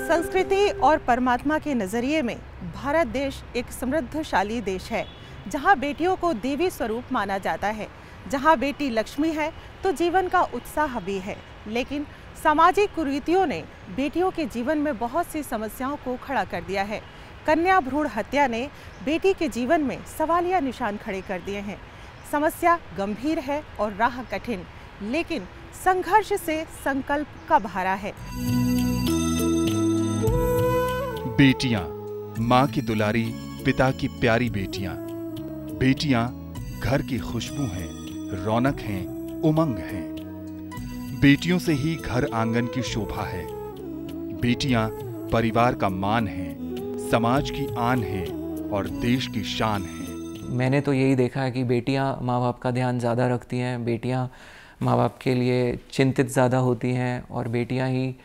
संस्कृति और परमात्मा के नज़रिए में भारत देश एक समृद्धशाली देश है, जहां बेटियों को देवी स्वरूप माना जाता है। जहां बेटी लक्ष्मी है तो जीवन का उत्साह भी है। लेकिन सामाजिक कुरीतियों ने बेटियों के जीवन में बहुत सी समस्याओं को खड़ा कर दिया है। कन्या भ्रूण हत्या ने बेटी के जीवन में सवालिया निशान खड़े कर दिए हैं। समस्या गंभीर है और राह कठिन, लेकिन संघर्ष से संकल्प का भारा है। बेटियां, माँ की दुलारी, पिता की प्यारी बेटियां। बेटियां घर की खुशबू हैं, रौनक हैं, उमंग हैं। बेटियों से ही घर आंगन की शोभा है। बेटियां परिवार का मान हैं, समाज की आन हैं और देश की शान हैं। मैंने तो यही देखा है कि बेटियां माँ बाप का ध्यान ज़्यादा रखती हैं, बेटियां माँ बाप के लिए चिंतित ज़्यादा होती हैं और बेटियां ही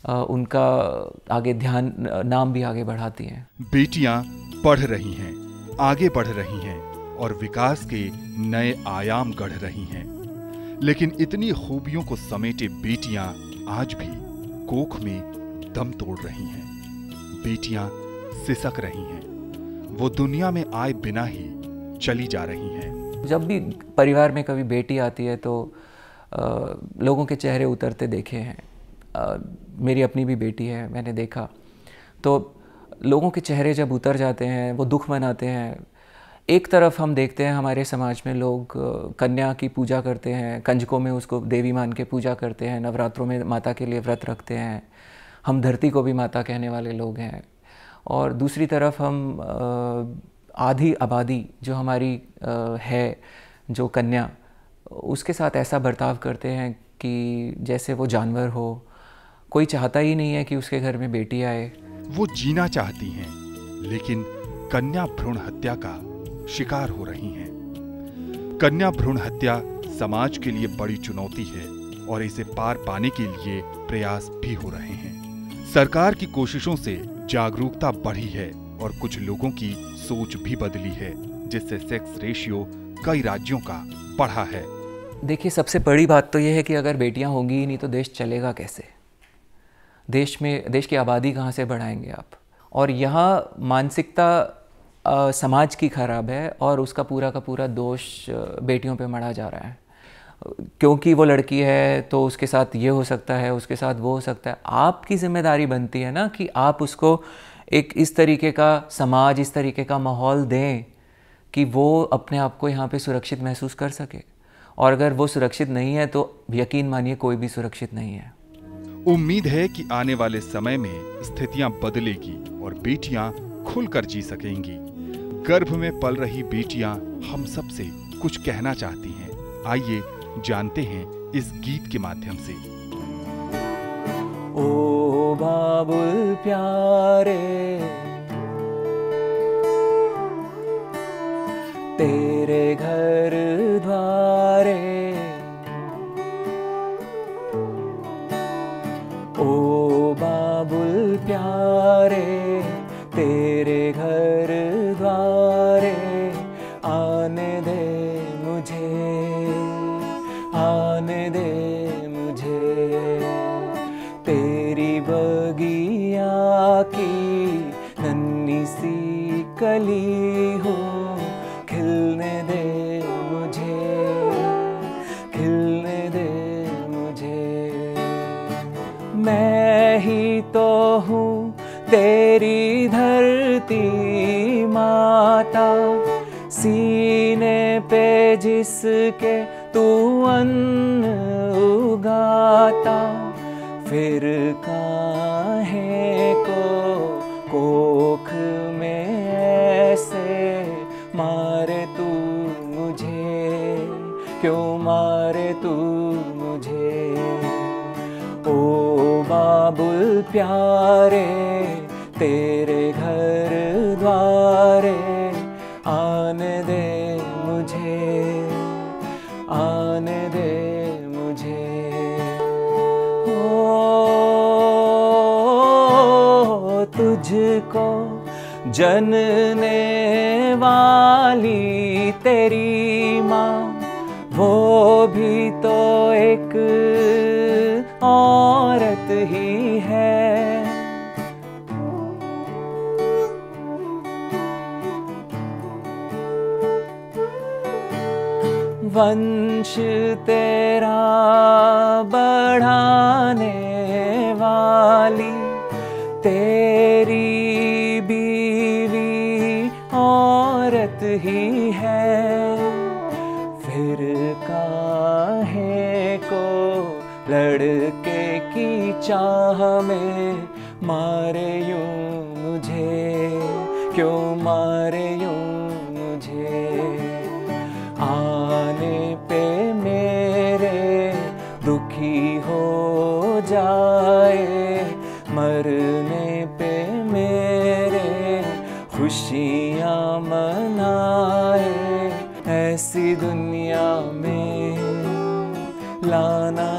उनका आगे ध्यान, नाम भी आगे बढ़ाती हैं। बेटियां पढ़ रही हैं, आगे बढ़ रही हैं और विकास के नए आयाम गढ़ रही हैं। लेकिन इतनी खूबियों को समेटे बेटियां आज भी कोख में दम तोड़ रही हैं। बेटियां सिसक रही हैं, वो दुनिया में आए बिना ही चली जा रही हैं। जब भी परिवार में कभी बेटी आती है तो लोगों के चेहरे उतरते देखे हैं। मेरी अपनी भी बेटी है, मैंने देखा तो लोगों के चेहरे जब उतर जाते हैं, वो दुख मनाते हैं। एक तरफ हम देखते हैं हमारे समाज में लोग कन्या की पूजा करते हैं, कंजकों में उसको देवी मान के पूजा करते हैं, नवरात्रों में माता के लिए व्रत रखते हैं। हम धरती को भी माता कहने वाले लोग हैं। और दूसरी तरफ हम आधी आबादी जो हमारी है, जो कन्या, उसके साथ ऐसा बर्ताव करते हैं कि जैसे वो जानवर हो। कोई चाहता ही नहीं है कि उसके घर में बेटी आए। वो जीना चाहती हैं, लेकिन कन्या भ्रूण हत्या का शिकार हो रही हैं। कन्या भ्रूण हत्या समाज के लिए बड़ी चुनौती है और इसे पार पाने के लिए प्रयास भी हो रहे हैं। सरकार की कोशिशों से जागरूकता बढ़ी है और कुछ लोगों की सोच भी बदली है, जिससे सेक्स रेशियो कई राज्यों का बढ़ा है। देखिए, सबसे बड़ी बात तो यह है कि अगर बेटियां होंगी ही नहीं तो देश चलेगा कैसे? देश की आबादी कहाँ से बढ़ाएंगे आप? और यहाँ मानसिकता समाज की खराब है और उसका पूरा का पूरा दोष बेटियों पे मढ़ा जा रहा है। क्योंकि वो लड़की है तो उसके साथ ये हो सकता है, उसके साथ वो हो सकता है। आपकी जिम्मेदारी बनती है ना कि आप उसको एक इस तरीके का समाज, इस तरीके का माहौल दें कि वो अपने आप को यहाँ पे सुरक्षित महसूस कर सके। और अगर वो सुरक्षित नहीं है तो यकीन मानिए कोई भी सुरक्षित नहीं है। उम्मीद है कि आने वाले समय में स्थितियां बदलेगी और बेटियां खुलकर जी सकेंगी। गर्भ में पल रही बेटियां हम सब से कुछ कहना चाहती हैं। आइए जानते हैं इस गीत के माध्यम से। ओ बाबुल प्यारे, तेरे घर द्वारे, ओ बाबुल प्यारे, तेरे घर द्वारे, आने दे मुझे, आने दे मुझे। तेरी बगिया की नन्ही सी कली हो, खिलने दे मुझे, खिलने दे मुझे। मैं ही तो हूँ तेरी धरती माता, सीने पे जिसके तू अन्न उगाता। फिर काहे को कोख में ऐसे मारे तू मुझे, क्यों मारे तू मुझे? ओ बाबुल प्यारे, तेरे घर द्वारे, आने दे मुझे, आने दे मुझे। ओ तुझको जनने वाली तेरी माँ, वो भी तो एक औरत ही है। वंश तेरा बढ़ाने वाली तेरी बीवी औरत ही है, फिर काहे को लड़के की चाह में मारे यूं मुझे, क्यों मारे यूं मुझे। आने पे मेरे दुखी हो जाए, मरने पे मेरे खुशियाँ मनाए। ऐसी दुनिया में लाना